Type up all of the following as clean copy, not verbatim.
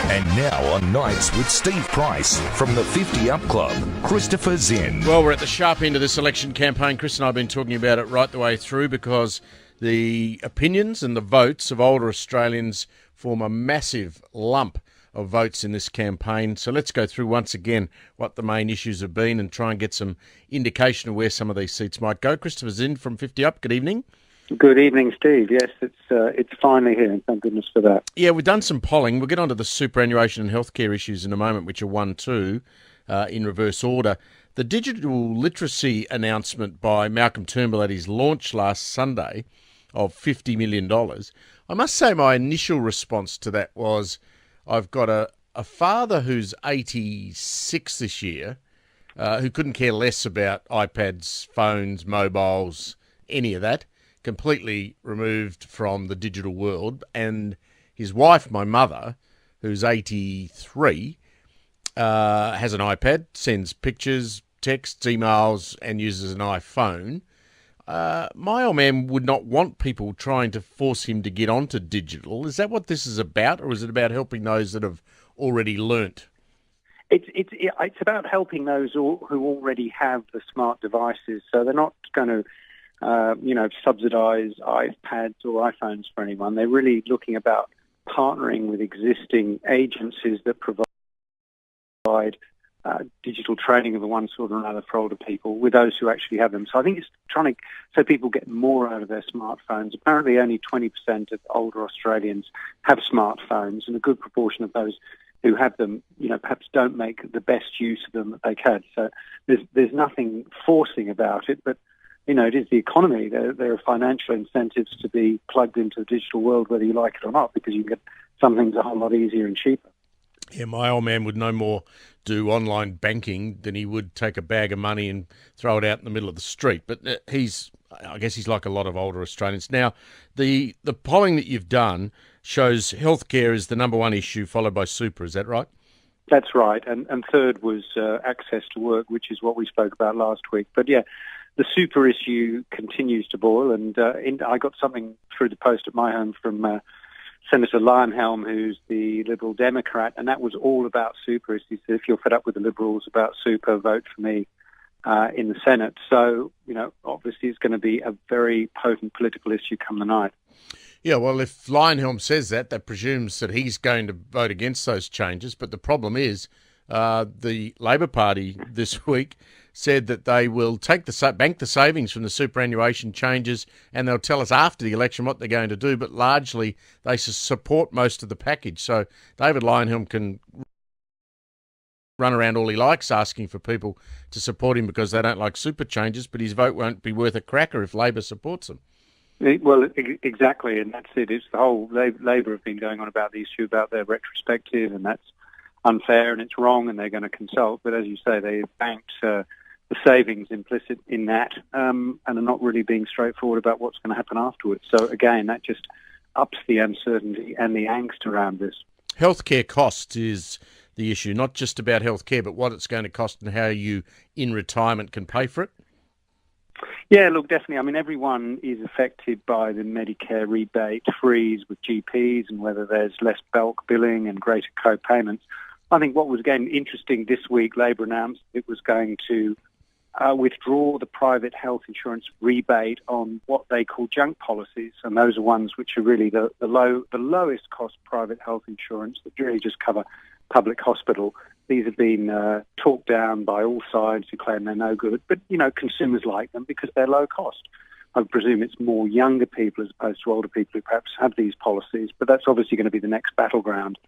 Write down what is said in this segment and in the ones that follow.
And now on Nights with Steve Price from the 50-Up Club, Christopher Zinn. Well, we're at the sharp end of this election campaign. Chris and I have been talking about it right the way through because the opinions and the votes of older Australians form a massive lump of votes in this campaign. So let's go through once again what the main issues have been and try and get some indication of where some of these seats might go. Christopher Zinn from 50Up, good evening. Good evening, Steve. Yes, it's finally here, and thank goodness for that. Yeah, we've done some polling. We'll get onto the superannuation and healthcare issues in a moment, which are 1, 2 in reverse order. The digital literacy announcement by Malcolm Turnbull at his launch last Sunday of $50 million. I must say my initial response to that was, I've got a father who's 86 this year, who couldn't care less about iPads, phones, mobiles, any of that, completely removed from the digital world, and his wife, my mother, who's 83, has an iPad, sends pictures, texts, emails, and uses an iPhone. My old man would not want people trying to force him to get onto digital. Is that what this is about, or is it about helping those that have already learnt? It's about helping those who already have the smart devices, so they're not going to subsidise iPads or iPhones for anyone. They're really looking about partnering with existing agencies that provide digital training of one sort or another for older people with those who actually have them. So I think it's trying to so people get more out of their smartphones. Apparently only 20% of older Australians have smartphones, and a good proportion of those who have them, perhaps don't make the best use of them that they can. So there's nothing forcing about it, but it is the economy. There are financial incentives to be plugged into the digital world, whether you like it or not, because you can get some things a whole lot easier and cheaper. Yeah, my old man would no more do online banking than he would take a bag of money and throw it out in the middle of the street. But I guess he's like a lot of older Australians. Now, the polling that you've done shows healthcare is the number one issue, followed by super. Is that right? That's right. And third was access to work, which is what we spoke about last week. But yeah, the super issue continues to boil, and I got something through the post at my home from Senator Lionhelm, who's the Liberal Democrat, and that was all about super. He said, if you're fed up with the Liberals about super, vote for me in the Senate. So, obviously it's going to be a very potent political issue come the night. Yeah, well, if Lionhelm says that presumes that he's going to vote against those changes, but the problem is the Labor Party this week said that they will bank the savings from the superannuation changes, and they'll tell us after the election what they're going to do, but largely they support most of the package. So David Lionhelm can run around all he likes asking for people to support him because they don't like super changes, but his vote won't be worth a cracker if Labor supports them. Well, exactly, and that's it. It's the whole Labor have been going on about the issue about their retrospective, and that's unfair and it's wrong, and they're going to consult. But as you say, they've banked the savings implicit in that, and are not really being straightforward about what's going to happen afterwards. So again, that just ups the uncertainty and the angst around this. Healthcare costs is the issue, not just about healthcare, but what it's going to cost and how you in retirement can pay for it. Yeah, look, definitely. I mean, everyone is affected by the Medicare rebate freeze with GPs and whether there's less bulk billing and greater co-payments. I think what was, again, interesting this week, Labor announced it was going to withdraw the private health insurance rebate on what they call junk policies, and those are ones which are really the lowest cost private health insurance that really just cover public hospital. These have been talked down by all sides who claim they're no good, but consumers like them because they're low cost. I presume it's more younger people as opposed to older people who perhaps have these policies, but that's obviously going to be the next battleground,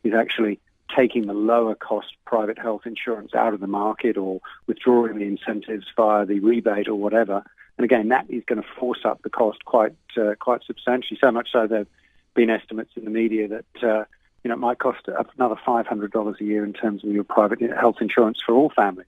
is actually taking the lower cost private health insurance out of the market or withdrawing the incentives via the rebate or whatever. And again, that is going to force up the cost quite substantially, so much so there have been estimates in the media that it might cost another $500 a year in terms of your private health insurance for all families.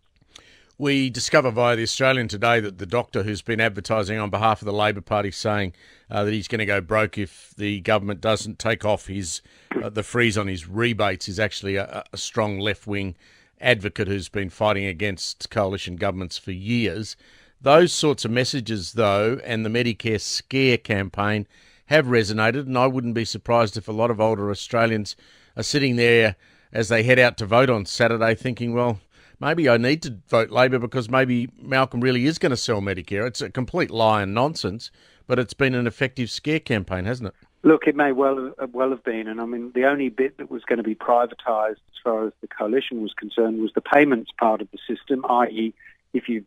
We discover via the Australian today that the doctor who's been advertising on behalf of the Labor Party saying that he's going to go broke if the government doesn't take off the freeze on his rebates is actually a strong left-wing advocate who's been fighting against coalition governments for years. Those sorts of messages, though, and the Medicare Scare campaign have resonated, and I wouldn't be surprised if a lot of older Australians are sitting there as they head out to vote on Saturday thinking, well, maybe I need to vote Labor because maybe Malcolm really is going to sell Medicare. It's a complete lie and nonsense, but it's been an effective scare campaign, hasn't it? Look, it may well have been, and I mean the only bit that was going to be privatised as far as the coalition was concerned was the payments part of the system, i.e. if you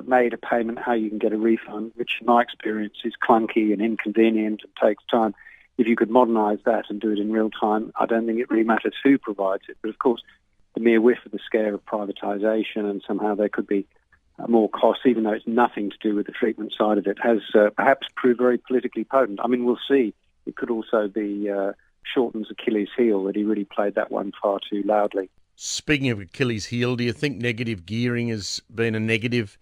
made a payment, how you can get a refund, which in my experience is clunky and inconvenient and takes time. If you could modernise that and do it in real time, I don't think it really matters who provides it. But of course, the mere whiff of the scare of privatisation and somehow there could be more costs, even though it's nothing to do with the treatment side of it, has perhaps proved very politically potent. I mean, we'll see. It could also be Shorten's Achilles heel that he really played that one far too loudly. Speaking of Achilles heel, do you think negative gearing has been a negative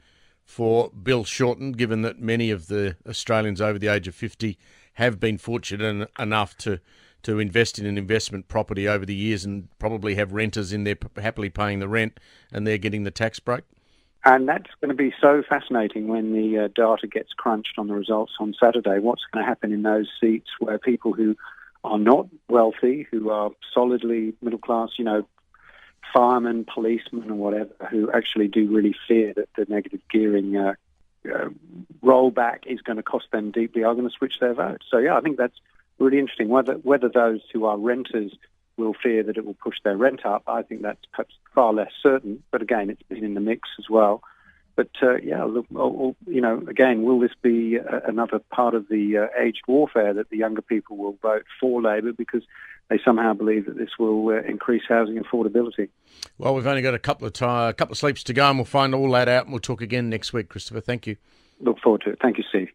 for Bill Shorten, given that many of the Australians over the age of 50 have been fortunate enough to invest in an investment property over the years and probably have renters in there happily paying the rent and they're getting the tax break? And that's going to be so fascinating when the data gets crunched on the results on Saturday. What's going to happen in those seats where people who are not wealthy, who are solidly middle class, firemen, policemen or whatever, who actually do really fear that the negative gearing rollback is going to cost them deeply, are going to switch their vote. So, yeah, I think that's really interesting. Whether those who are renters will fear that it will push their rent up, I think that's perhaps far less certain. But again, it's been in the mix as well. But look, again, will this be another part of the aged warfare that the younger people will vote for Labor because they somehow believe that this will increase housing affordability? Well, we've only got a couple of sleeps to go, and we'll find all that out, and we'll talk again next week, Christopher. Thank you. Look forward to it. Thank you, Steve.